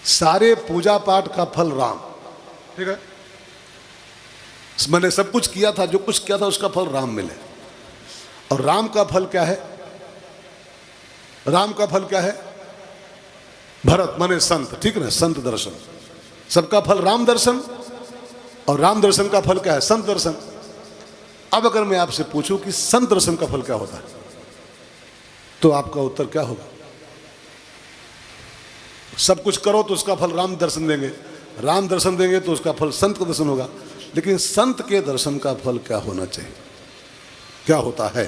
सारे पूजा पाठ का फल राम, ठीक है। मैंने सब कुछ किया था, जो कुछ किया था उसका फल राम मिले। और राम का फल क्या है? राम का फल क्या है? भरत माने संत, ठीक ना, संत दर्शन। सबका फल राम दर्शन, और राम दर्शन का फल क्या है? संत दर्शन। अब अगर मैं आपसे पूछूं कि संत दर्शन का फल क्या होता है, तो आपका उत्तर क्या होगा? सब कुछ करो तो उसका फल राम दर्शन देंगे, राम दर्शन देंगे तो उसका फल संत का दर्शन होगा। लेकिन संत के दर्शन का फल क्या होना चाहिए, क्या होता है?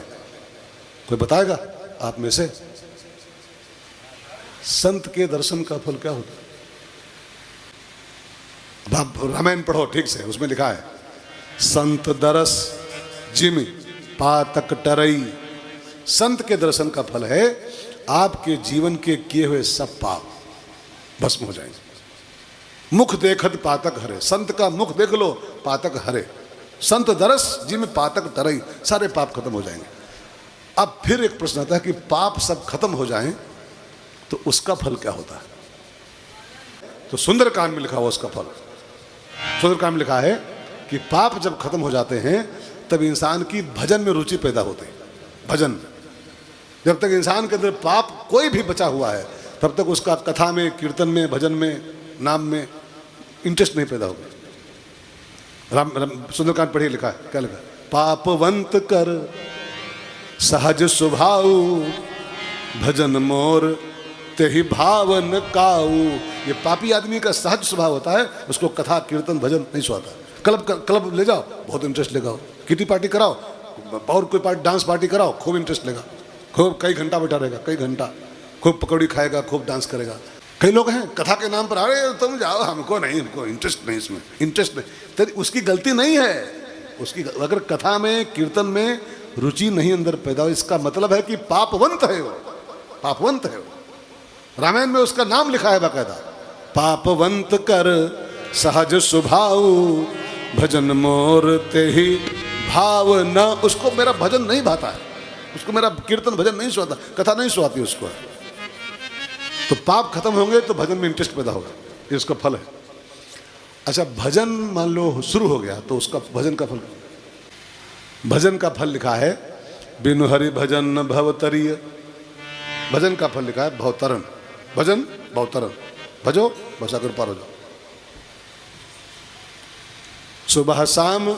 कोई बताएगा आप में से? संत के दर्शन का फल क्या होता है? आप रामायण पढ़ो ठीक से, उसमें लिखा है संत दरस जिमि पातक टरई। संत के दर्शन का फल है आपके जीवन के किए हुए सब पाप भस्म हो जाएंगे। मुख देखत पातक हरे, संत का मुख देख लो पातक हरे। संत दरस जिमि पातक टरई, सारे पाप खत्म हो जाएंगे। अब फिर एक प्रश्न आता है कि पाप सब खत्म हो जाएं तो उसका फल क्या होता है? तो सुंदरकांड में लिखा हुआ उसका फल, सुंदरकांड में लिखा है कि पाप जब खत्म हो जाते हैं तब इंसान की भजन में रुचि पैदा होती है। भजन, जब तक इंसान के अंदर पाप कोई भी बचा हुआ है तब तक उसका कथा में, कीर्तन में, भजन में, नाम में इंटरेस्ट नहीं पैदा होगा। राम सुंदरकांड पढ़िए, लिखा है, क्या लिखा? पापवंत कर सहज स्वभाव, भजन मोर तेहि भावन काऊ। ये पापी आदमी का सहज स्वभाव होता है, उसको कथा कीर्तन भजन नहीं सुहाता। क्लब ले जाओ, बहुत इंटरेस्ट लेगा। किटी पार्टी कराओ, और कोई पार्टी, डांस पार्टी कराओ, खूब इंटरेस्ट लेगा, खूब कई घंटा बैठा रहेगा, कई घंटा खूब पकौड़ी खाएगा, खूब डांस करेगा। कई लोग हैं कथा के नाम पर, अरे तुम जाओ, हमको नहीं, हमको इंटरेस्ट नहीं, इसमें इंटरेस्ट नहीं। तो उसकी गलती नहीं है, उसकी अगर कथा में, कीर्तन में रुचि नहीं अंदर पैदा हो, इसका मतलब है कि पापवंत है वो, पापवंत है वो। रामायण में उसका नाम लिखा है बाकायदा, पापवंत कर सहज स्वभाव, भजन मोर तेहि भाव न। उसको मेरा भजन नहीं भाता है, उसको मेरा कीर्तन भजन नहीं सुहाता, कथा नहीं सुहाती उसको। तो पाप खत्म होंगे तो भजन में इंटरेस्ट पैदा होगा, ये उसका फल है। अच्छा, भजन मान लो शुरू हो गया तो उसका भजन का फल, भजन का फल लिखा है बिनु हरि भजन भवतरीय। भजन का फल लिखा है भवतरण, भजन भवतरण, भजो भसाकर पार हो जाओ। सुबह शाम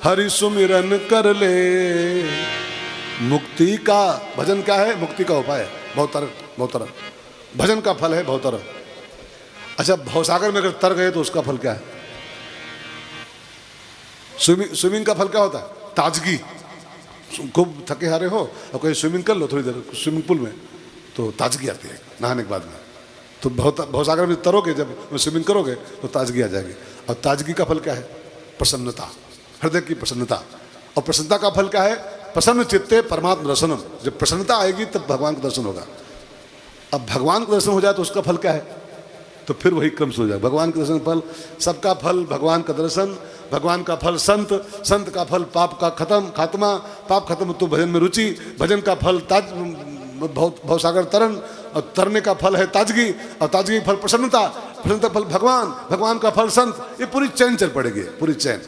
हरि सुमिरन कर ले, मुक्ति का, भजन क्या है? मुक्ति का उपाय है, भवतरण, भवतरण भजन का फल है, भवतरण। अच्छा, भवसागर में अगर तर गए तो उसका फल क्या है? स्विमिंग का फल क्या होता है? ताजगी। खूब थके हारे हो और कहीं स्विमिंग कर लो थोड़ी देर स्विमिंग पूल में, तो ताजगी आती है नहाने के बाद में। तो भवसागर में तरोगे, जब स्विमिंग करोगे तो ताजगी आ जाएगी। और ताजगी का फल क्या है? प्रसन्नता, हृदय की प्रसन्नता। और प्रसन्नता का फल क्या है? प्रसन्न चित्ते परमात्म दर्शनम। जब प्रसन्नता आएगी तब भगवान का दर्शन होगा। अब भगवान का दर्शन हो जाए तो उसका फल क्या है? तो फिर वही क्रम शुरू हो जाएगा। भगवान का दर्शन फल, सबका फल भगवान का दर्शन, भगवान का फल संत, संत का फल पाप का खात्मा, पाप खत्म तो भजन में रुचि, भजन का फल भवसागर तरण, और तरने का फल है ताजगी, और ताजगी फल प्रसन्नता, प्रसन्नता फल भगवान, भगवान का फल संत। ये पूरी चैन चल पड़ेगी, पूरी चैन।